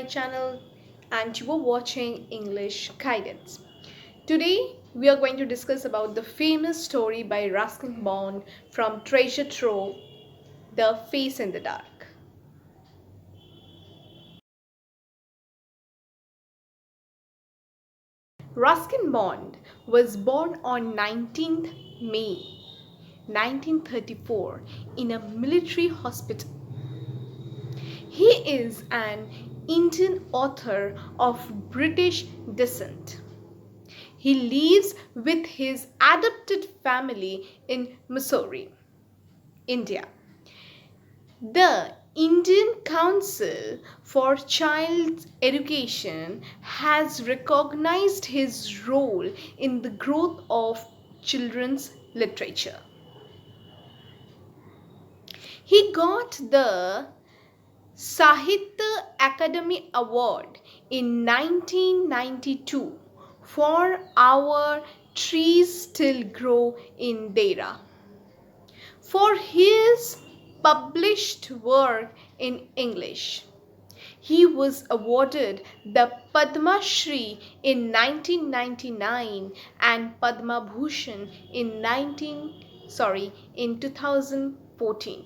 channel and you are watching English Guidance. Today we are going to discuss about the famous story by Ruskin Bond from Treasure Trove, The Face in the Dark. Ruskin Bond was born on 19th May 1934 in a military hospital. He is an Indian author of British descent. He lives with his adopted family in Missouri, India. The Indian Council for Child Education has recognized his role in the growth of children's literature. He got the Sahitya Academy Award in 1992 for Our Trees Still Grow in Dera. For his published work in English, he was awarded the Padma Shri in 1999 and Padma Bhushan in 2014.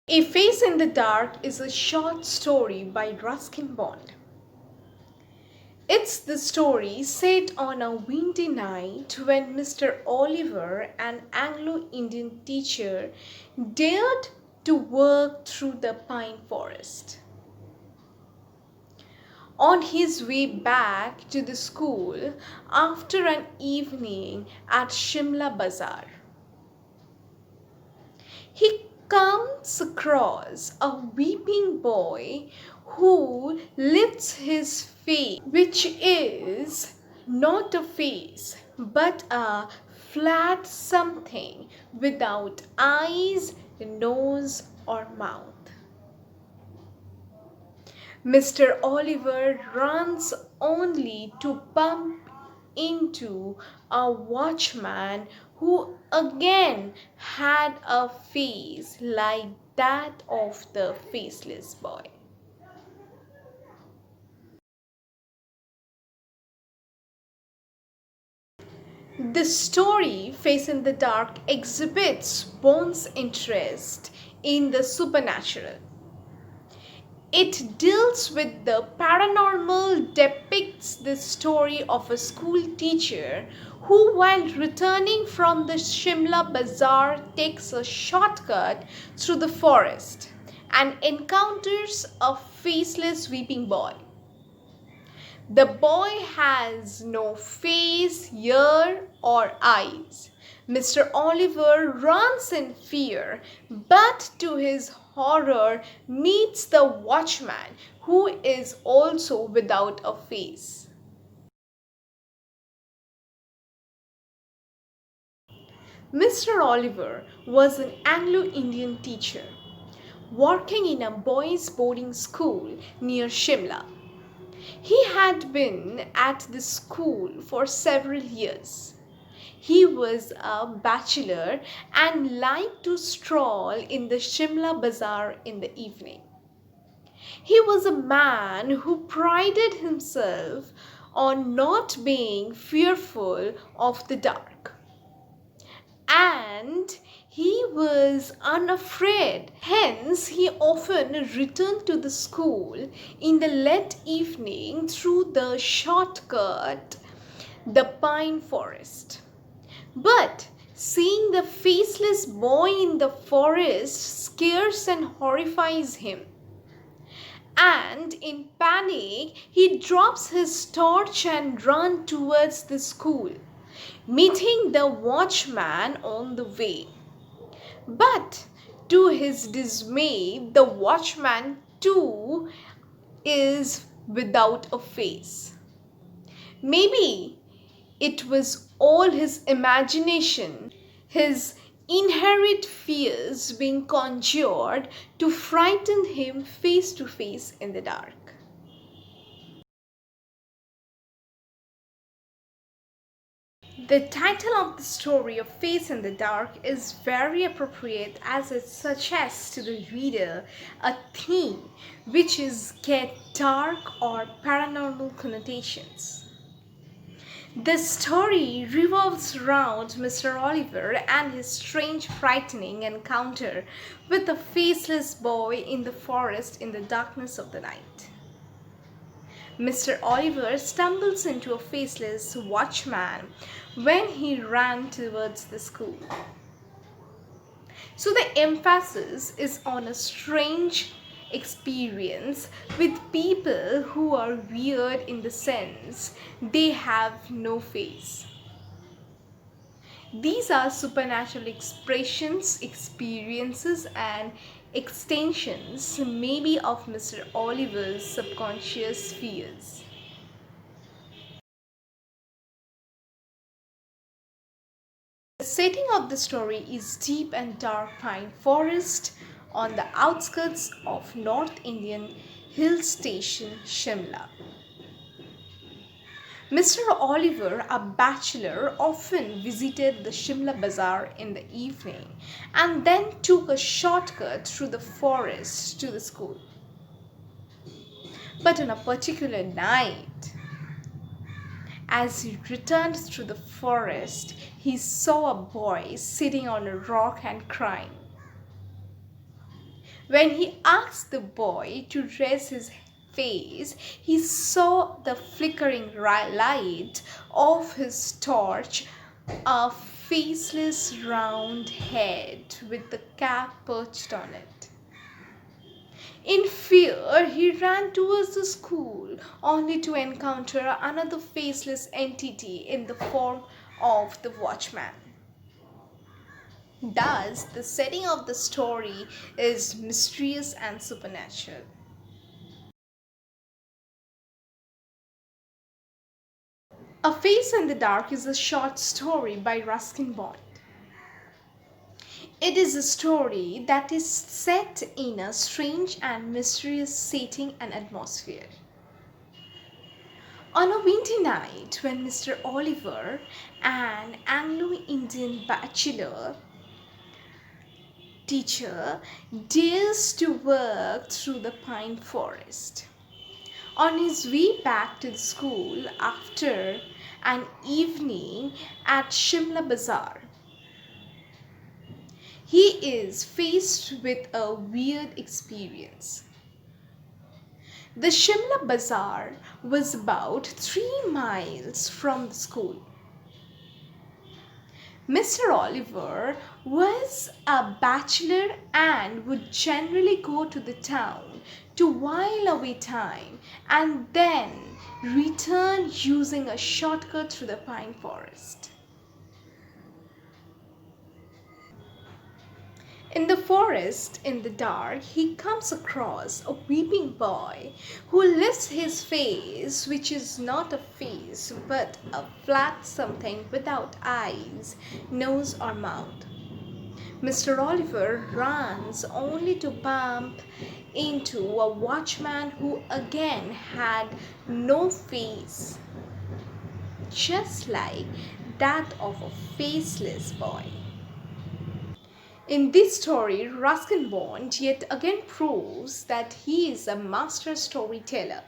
A Face in the Dark is a short story by Ruskin Bond. It's the story set on a windy night when Mr. Oliver, an Anglo-Indian teacher, dared to work through the pine forest. On his way back to the school after an evening at Shimla Bazaar, he comes across a weeping boy who lifts his face, which is not a face but a flat something without eyes, nose, or mouth. Mr. Oliver runs only to bump into a watchman who again had a face like that of the faceless boy. The story Face in the Dark exhibits Bond's interest in the supernatural. It deals with the paranormal, depicts the story of a school teacher who, while returning from the Shimla Bazaar, takes a shortcut through the forest and encounters a faceless weeping boy. The boy has no face, ear, or eyes. Mr. Oliver runs in fear, but to his horror meets the watchman, who is also without a face. Mr. Oliver was an Anglo-Indian teacher working in a boys' boarding school near Shimla. He had been at the school for several years. He was a bachelor and liked to stroll in the Shimla Bazaar in the evening. He was a man who prided himself on not being fearful of the dark. And he was unafraid. Hence, he often returned to the school in the late evening through the shortcut, the pine forest. But seeing the faceless boy in the forest scares and horrifies him. And in panic, he drops his torch and runs towards the school, meeting the watchman on the way. But to his dismay, the watchman too is without a face. Maybe it was all his imagination, his inherent fears being conjured to frighten him face to face in the dark. The title of the story, A Face in the Dark, is very appropriate as it suggests to the reader a theme which is get dark or paranormal connotations. The story revolves around Mr. Oliver and his strange, frightening encounter with a faceless boy in the forest in the darkness of the night. Mr. Oliver stumbles into a faceless watchman when he ran towards the school. So the emphasis is on a strange experience with people who are weird in the sense they have no face. These are supernatural expressions, experiences, and extensions, maybe of Mr. Oliver's subconscious fears. The setting of the story is deep and dark pine forest on the outskirts of North Indian hill station Shimla. Mr. Oliver, a bachelor, often visited the Shimla Bazaar in the evening and then took a shortcut through the forest to the school. But on a particular night, as he returned through the forest, he saw a boy sitting on a rock and crying. When he asked the boy to raise his face, he saw the flickering light of his torch, a faceless round head with the cap perched on it. In fear, he ran towards the school, only to encounter another faceless entity in the form of the watchman. Thus, the setting of the story is mysterious and supernatural. A Face in the Dark is a short story by Ruskin Bond. It is a story that is set in a strange and mysterious setting and atmosphere. On a windy night, when Mr. Oliver, an Anglo-Indian bachelor teacher, dares to work through the pine forest. On his way back to the school after an evening at Shimla Bazaar, he is faced with a weird experience. The Shimla Bazaar was about 3 miles from the school. Mr. Oliver was a bachelor and would generally go to the town to while away time and then return using a shortcut through the pine forest. In the forest, in the dark, he comes across a weeping boy who lifts his face, which is not a face but a flat something without eyes, nose, or mouth. Mr. Oliver runs only to bump into a watchman who again had no face, just like that of a faceless boy. In this story, Ruskin Bond yet again proves that he is a master storyteller.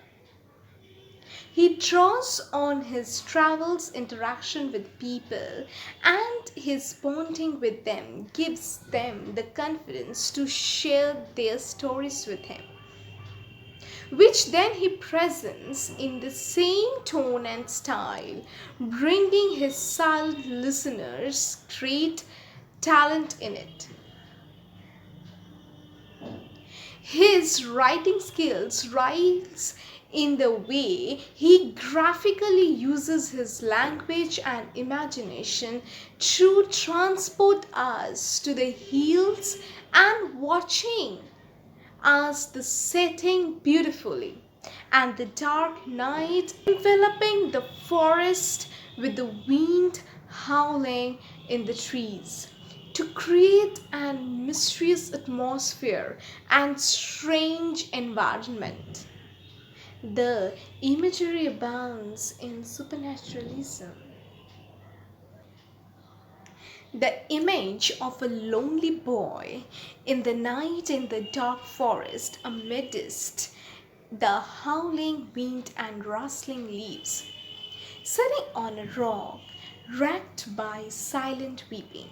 He draws on his travels, interaction with people, and his bonding with them gives them the confidence to share their stories with him, which then he presents in the same tone and style, bringing his silent listeners great talent in it. His writing skills rise in the way he graphically uses his language and imagination to transport us to the hills and watching us the setting beautifully and the dark night enveloping the forest with the wind howling in the trees to create an mysterious atmosphere and strange environment. The imagery abounds in supernaturalism. The image of a lonely boy in the night in the dark forest amidst the howling wind and rustling leaves, sitting on a rock, racked by silent weeping,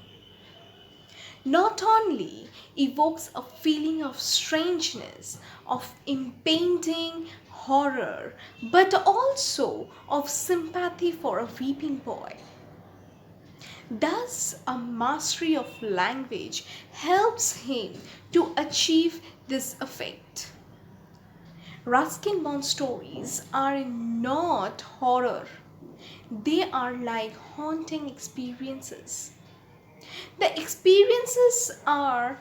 not only evokes a feeling of strangeness, of impending horror, but also of sympathy for a weeping boy. Thus, a mastery of language helps him to achieve this effect. Ruskin Bond stories are not horror, they are like haunting experiences. The experiences are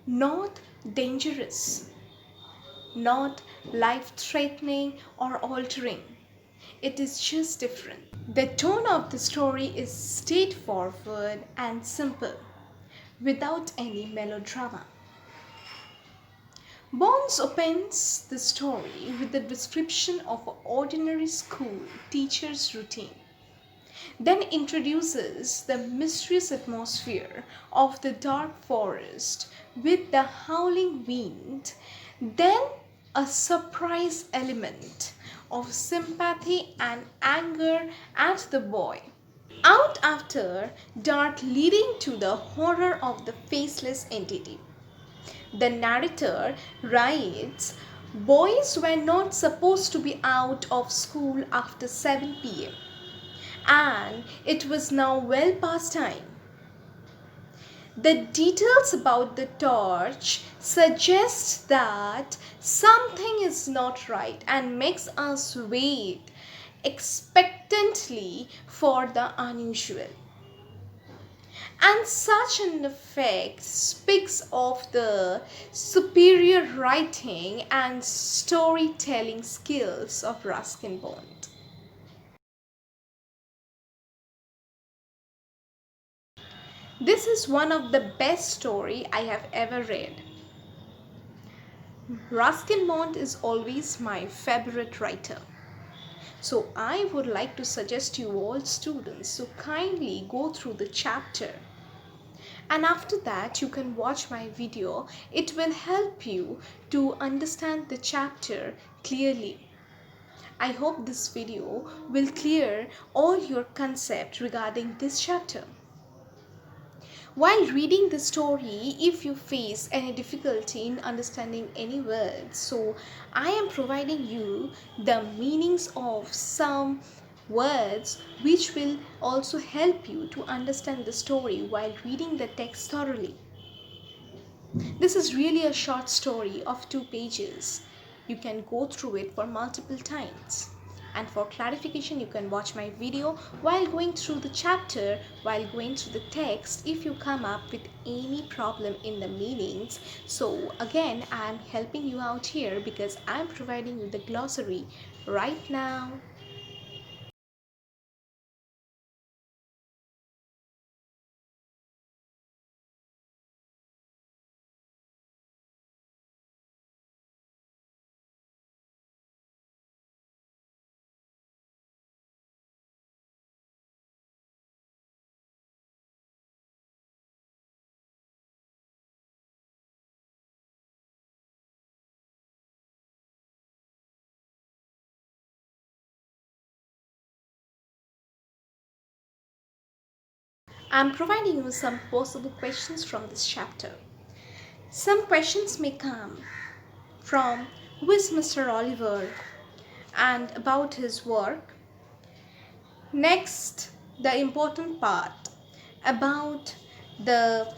not dangerous, not life threatening or altering. It is just different. The tone of the story is straightforward and simple, without any melodrama. Bonds opens the story with a description of an ordinary school teacher's routine, then introduces the mysterious atmosphere of the dark forest with the howling wind, then a surprise element of sympathy and anger at the boy. Out after dark, leading to the horror of the faceless entity. The narrator writes, boys were not supposed to be out of school after 7 p.m. and it was now well past time. The details about the torch suggest that something is not right and makes us wait expectantly for the unusual. And such an effect speaks of the superior writing and storytelling skills of Ruskin Bond. This is one of the best story I have ever read. Ruskin Bond is always my favorite writer. So I would like to suggest you all students to kindly go through the chapter, and after that you can watch my video. It will help you to understand the chapter clearly. I hope this video will clear all your concept regarding this chapter. While reading the story, if you face any difficulty in understanding any words, so I am providing you the meanings of some words which will also help you to understand the story while reading the text thoroughly. This is really a short story of 2 pages. You can go through it for multiple times. And for clarification, you can watch my video while going through the chapter, while going through the text if you come up with any problem in the meanings. So again, I am helping you out here because I am providing you the glossary right now. I am providing you some possible questions from this chapter. Some questions may come from who is Mr. Oliver and about his work. Next, the important part about the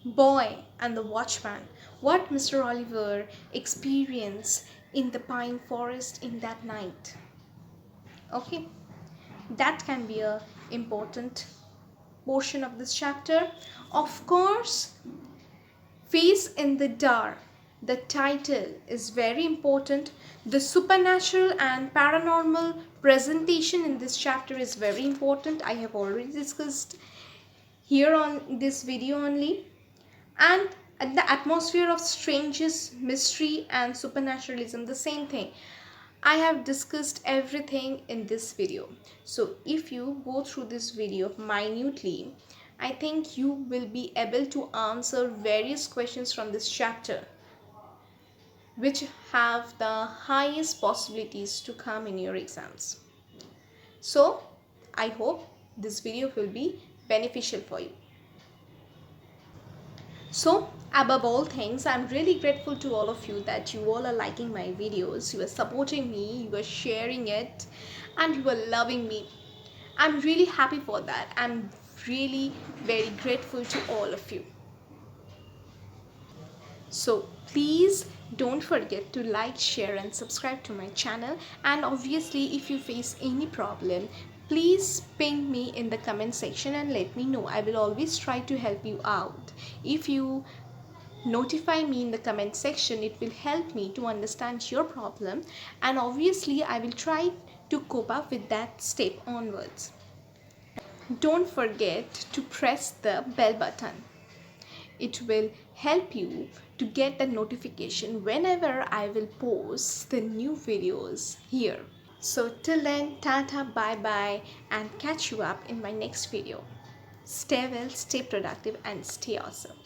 boy and the watchman. What Mr. Oliver experienced in the pine forest in that night. Okay, that can be a important portion of this chapter. Of course, Face in the Dark. The title is very important. The supernatural and paranormal presentation in this chapter is very important. I have already discussed here on this video only. And the atmosphere of strangeness, mystery and supernaturalism, the same thing. I have discussed everything in this video. So if you go through this video minutely, I think you will be able to answer various questions from this chapter which have the highest possibilities to come in your exams. So I hope this video will be beneficial for you. So above all things, I'm really grateful to all of you that you all are liking my videos, you are supporting me, you are sharing it, and you are loving me. I'm really happy for that. I'm really very grateful to all of you. So please don't forget to like, share and subscribe to my channel, and obviously if you face any problem, please ping me in the comment section and let me know. I will always try to help you out. If you notify me in the comment section, it will help me to understand your problem, and obviously I will try to cope up with that step onwards. Don't forget to press the bell button. It will help you to get the notification whenever I will post the new videos here. So till then, tata, bye bye, and catch you up in my next video. Stay well, stay productive and stay awesome.